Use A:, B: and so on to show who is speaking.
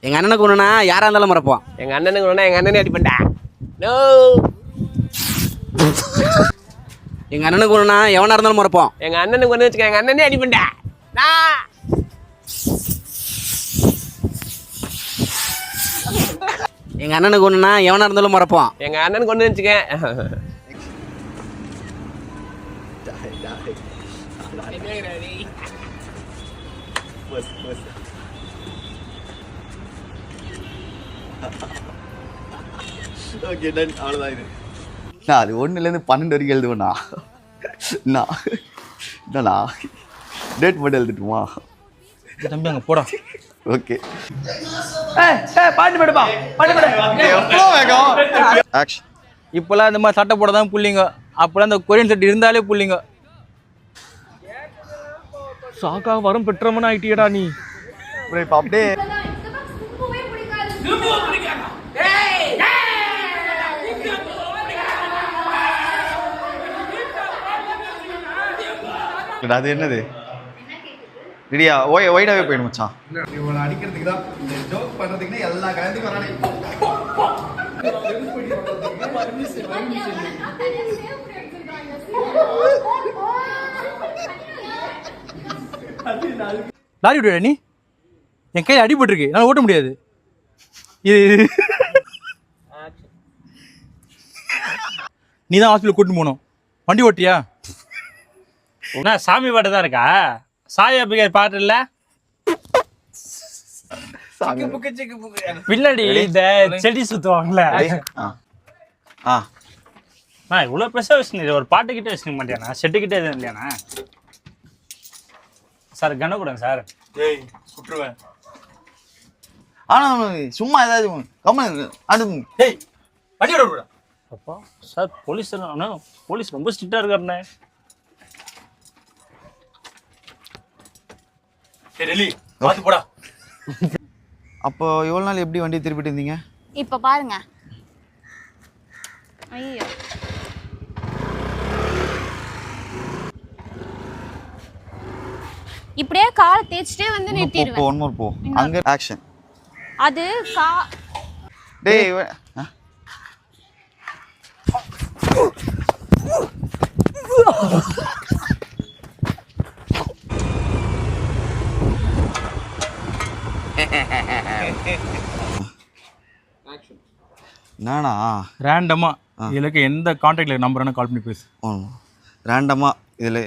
A: எங்க அண்ணனுக்கு ஒண்ணுனா யாரா இருந்தாலும் மறப்போம்.
B: எங்க அண்ணனுக்கு ஒண்ணுனா எங்க அண்ணனே அடிப்பண்டா. நோ.
A: எங்க அண்ணனுக்கு ஒண்ணுனா எவனா இருந்தாலும் மறப்போம்.
B: எங்க அண்ணனுக்கு ஒண்ணு வச்சுக்க எங்க அண்ணனே அடிப்பண்டா.
A: எங்க அண்ணனுக்கு ஒண்ணுனா எவனா இருந்தாலும் மறப்போம்.
B: எங்க அண்ணனுக்கு ஒண்ணு வச்சுக்க.
C: அது 1லேருந்து 12 வரைக்கும் எழுதுவேண்ணா. என்னண்ணா டேட் மட்டும் எழுதிட்டுமா?
D: தம்பி அங்கே போடா.
C: ஓகே
D: பாட்டு பாடுப்பா, பாட்டு பாடு.
C: ஆக்ஷன்.
D: இப்போல்லாம் இந்த மாதிரி சட்டை போட தான் புள்ளிங்க, அப்போல்லாம் இந்த கொரியன் சட்டை இருந்தாலே புள்ளிங்க. சாக்கா வரும் பெற்றமனா ஆயிட்டியடா நீ.
C: இப்போ அப்படியே அது என்னது ரெடியா? ஒய்டாவே போயிடும் மச்சான்.
E: இவனை அடிக்கிறதுக்கு தான், இந்த ஜோக் பண்றதுக்குன்னா எல்லா கலந்துக்கும் வரானே.
D: லாரி விடுவா நீ? என் கையில் அடிபட்டுருக்கு, என்னால் ஓட்ட முடியாது. இது நீ தான் ஹாஸ்பிட்டல் கூட்டின்னு போகணும். வண்டி ஓட்டியா?
F: என்ன சாமி பாட்டு தான் இருக்கா? சாயா பிகர் பாட்டு இல்ல? பின்னாடி இந்த செடி சுத்துவாங்கல்ல. இவ்வளவு பெருசா வச்சுருந்தீங்க, ஒரு பாட்டு கிட்ட வச்சுக்க மாட்டியாண்ணா? செட்டு கிட்ட எதுவும் இல்லையாண்ணா? சார் கண்ண கொடுங்க சார்.
D: ஏய் சுற்றுவேன்.
C: ஆனால் சும்மா ஏதாவது அது
D: ஏய் வண்டி ஓட.
F: அப்பா சார் போலீஸ் போலீஸ் ரொம்ப ஸ்ட்ரிக்டா இருக்காருண்ணே.
D: போடா.
C: அப்போ எவ்வளோ நாள் எப்படி வண்டி திருப்பிட்டு இருந்தீங்க?
G: இப்போ பாருங்க. ஐயோ இப்படியே காலை தேய்ச்சிட்டே வந்து நிறுத்திடுவேன்.
C: ஒன் மோர் போ. அங்க ஆக்ஷன்.
G: அது
C: டேய் நானா
D: ரேண்டமா இதுல எந்த கான்டாக்ட்ல நம்பர் கால் பண்ணி பேசு.
C: ரேண்டமா இதில்